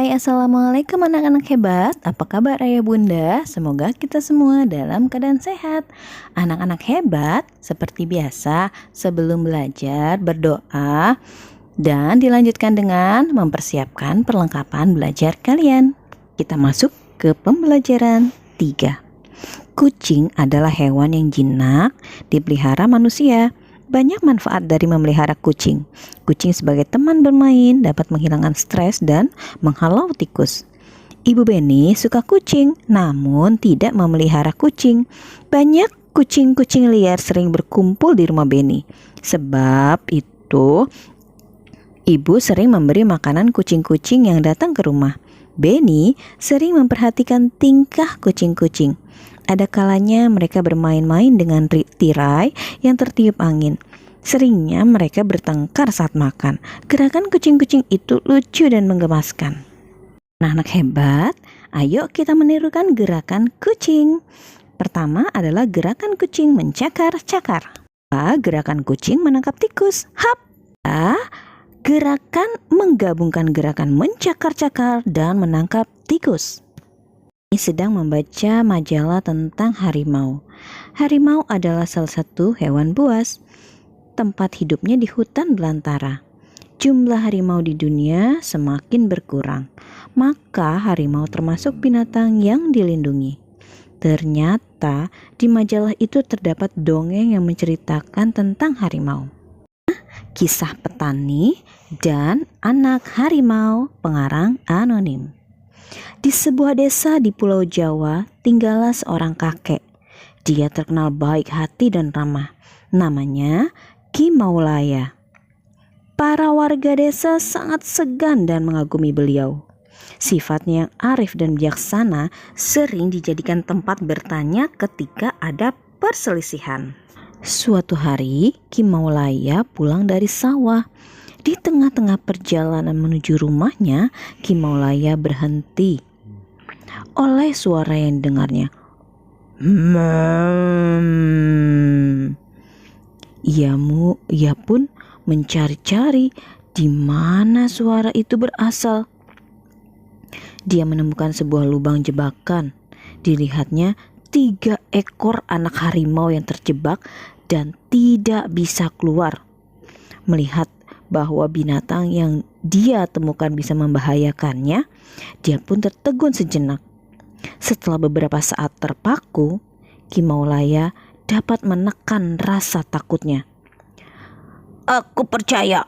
Hai, assalamualaikum anak-anak hebat. Apa kabar ayah bunda? Semoga kita semua dalam keadaan sehat. Anak-anak hebat, seperti biasa, sebelum belajar berdoa dan dilanjutkan dengan mempersiapkan perlengkapan belajar kalian. Kita masuk ke pembelajaran 3. Kucing adalah hewan yang jinak dipelihara manusia. Banyak manfaat dari memelihara kucing. Kucing sebagai teman bermain dapat menghilangkan stres dan menghalau tikus. Ibu Beni suka kucing, namun tidak memelihara kucing. Banyak kucing-kucing liar sering berkumpul di rumah Beni. Sebab itu, ibu sering memberi makanan kucing-kucing yang datang ke rumah. Beni sering memperhatikan tingkah kucing-kucing. Ada kalanya mereka bermain-main dengan tirai yang tertiup angin. Seringnya mereka bertengkar saat makan. Gerakan kucing-kucing itu lucu dan menggemaskan. Anak-anak hebat, ayo kita menirukan gerakan kucing. Pertama adalah gerakan kucing mencakar-cakar. Gerakan kucing menangkap tikus. Hap! Gerakan menggabungkan gerakan mencakar-cakar dan menangkap tikus. Ini sedang membaca majalah tentang harimau. Harimau adalah salah satu hewan buas. Tempat hidupnya di hutan belantara. Jumlah harimau di dunia semakin berkurang. Maka harimau termasuk binatang yang dilindungi. Ternyata di majalah itu terdapat dongeng yang menceritakan tentang harimau. Kisah petani dan anak harimau, pengarang anonim. Di sebuah desa di Pulau Jawa, tinggallah seorang kakek. Dia terkenal baik hati dan ramah. Namanya Ki Maulaya. Para warga desa sangat segan dan mengagumi beliau. Sifatnya yang arif dan bijaksana sering dijadikan tempat bertanya ketika ada perselisihan. Suatu hari, Ki Maulaya pulang dari sawah. Di tengah-tengah perjalanan menuju rumahnya, Ki Maulaya berhenti oleh suara yang dengarnya. Ia pun mencari-cari di mana suara itu berasal. Dia menemukan sebuah lubang jebakan. Dilihatnya 3 ekor anak harimau yang terjebak dan tidak bisa keluar. Melihat bahwa binatang yang dia temukan bisa membahayakannya, dia pun tertegun sejenak. Setelah beberapa saat terpaku, Ki Maulaya dapat menekan rasa takutnya. Aku percaya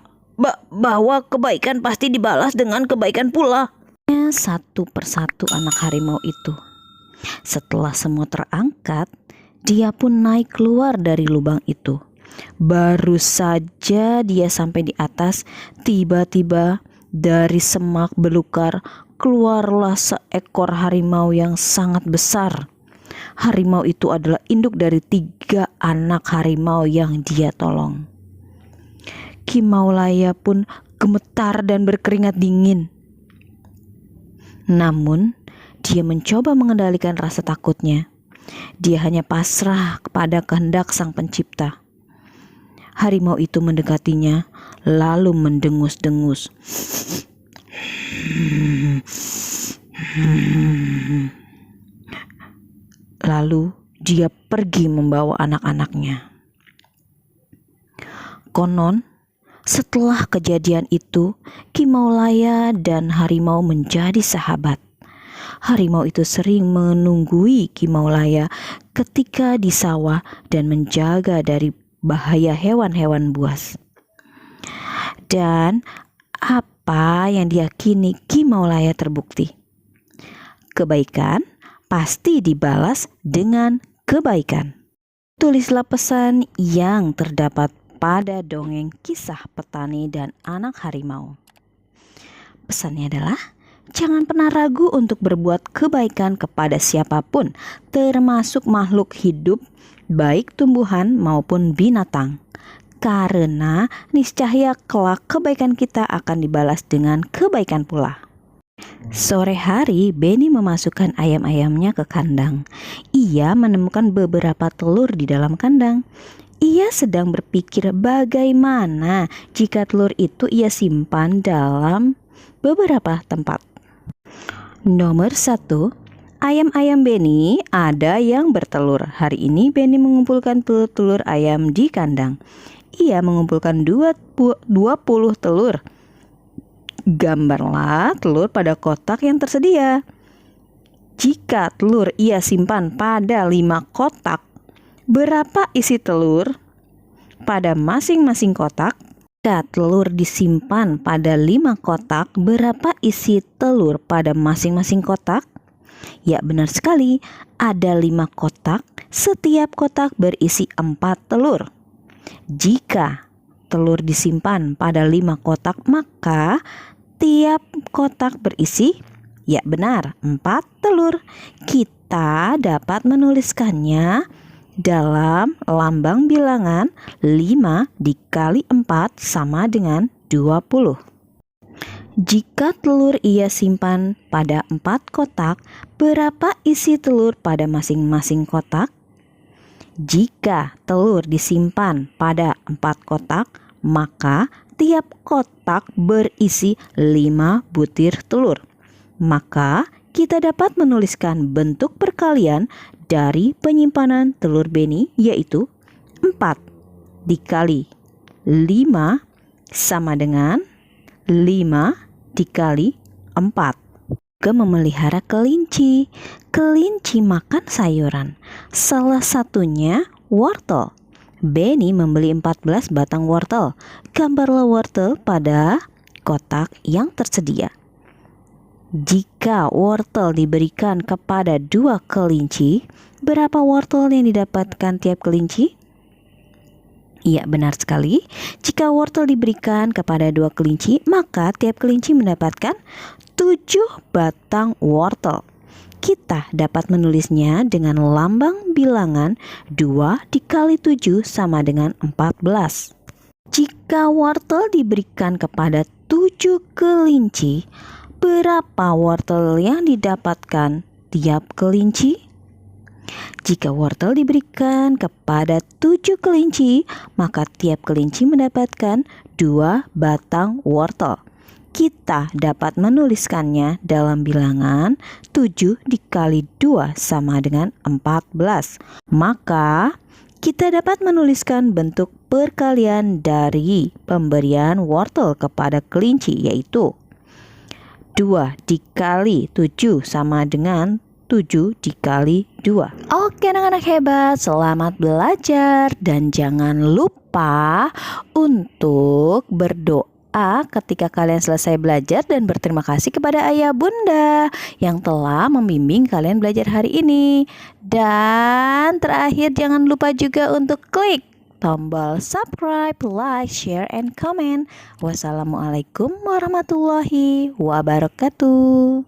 bahwa kebaikan pasti dibalas dengan kebaikan pula. Satu persatu anak harimau itu. Setelah semua terangkat, dia pun naik keluar dari lubang itu. Baru saja dia sampai di atas, tiba-tiba dari semak belukar keluarlah seekor harimau yang sangat besar. Harimau itu adalah induk dari 3 anak harimau yang dia tolong. Ki Maulaya pun gemetar dan berkeringat dingin. Namun, dia mencoba mengendalikan rasa takutnya. Dia hanya pasrah kepada kehendak Sang Pencipta. Harimau itu mendekatinya, lalu mendengus-dengus. Lalu dia pergi membawa anak-anaknya. Konon, setelah kejadian itu, Ki Maulaya dan harimau menjadi sahabat. Harimau itu sering menunggui Ki Maulaya ketika di sawah dan menjaga dari bahaya hewan-hewan buas. Dan apa yang diyakini Ki Maulaya terbukti. Kebaikan pasti dibalas dengan kebaikan. Tulislah pesan yang terdapat pada dongeng kisah petani dan anak harimau. Pesannya adalah, jangan pernah ragu untuk berbuat kebaikan kepada siapapun, termasuk makhluk hidup, baik tumbuhan maupun binatang. Karena niscaya kelak kebaikan kita akan dibalas dengan kebaikan pula. Sore hari, Beni memasukkan ayam-ayamnya ke kandang. Ia menemukan beberapa telur di dalam kandang. Ia sedang berpikir bagaimana jika telur itu ia simpan dalam beberapa tempat. Nomor 1, ayam-ayam Benny ada yang bertelur. Hari ini Benny mengumpulkan telur-telur ayam di kandang. Ia mengumpulkan 20 telur. Gambarlah telur pada kotak yang tersedia. Jika telur ia simpan pada 5 kotak, berapa isi telur pada masing-masing kotak? Jika telur disimpan pada 5 kotak, berapa isi telur pada masing-masing kotak? Ya, benar sekali. Ada 5 kotak, setiap kotak berisi 4 telur. Jika telur disimpan pada 5 kotak, maka tiap kotak berisi, ya benar, 4 telur. Kita dapat menuliskannya dalam lambang bilangan 5 dikali 4 sama dengan 20. Jika telur ia simpan pada 4 kotak, berapa isi telur pada masing-masing kotak? Jika telur disimpan pada 4 kotak, maka tiap kotak berisi 5 butir telur. Maka kita dapat menuliskan bentuk perkalian dari penyimpanan telur Benny, yaitu 4 dikali 5 sama dengan 5 dikali 4. Memelihara kelinci. Kelinci makan sayuran. Salah satunya wortel. Benny membeli 14 batang wortel. Gambarlah wortel pada kotak yang tersedia. Jika wortel diberikan kepada 2 kelinci, berapa wortel yang didapatkan tiap kelinci? Iya, benar sekali. Jika wortel diberikan kepada 2 kelinci, maka tiap kelinci mendapatkan 7 batang wortel. Kita dapat menulisnya dengan lambang bilangan 2 dikali 7 sama dengan 14. Jika wortel diberikan kepada 7 kelinci, berapa wortel yang didapatkan tiap kelinci? Jika wortel diberikan kepada 7 kelinci, maka tiap kelinci mendapatkan 2 batang wortel. Kita dapat menuliskannya dalam bilangan 7 dikali 2 sama dengan 14. Maka kita dapat menuliskan bentuk perkalian dari pemberian wortel kepada kelinci, yaitu 2 dikali 7 sama dengan 7 dikali 2. Oke anak-anak hebat, selamat belajar. Dan jangan lupa untuk berdoa ketika kalian selesai belajar dan berterima kasih kepada ayah bunda yang telah membimbing kalian belajar hari ini. Dan terakhir jangan lupa juga untuk klik tombol subscribe, like, share, and comment. Wassalamualaikum warahmatullahi wabarakatuh.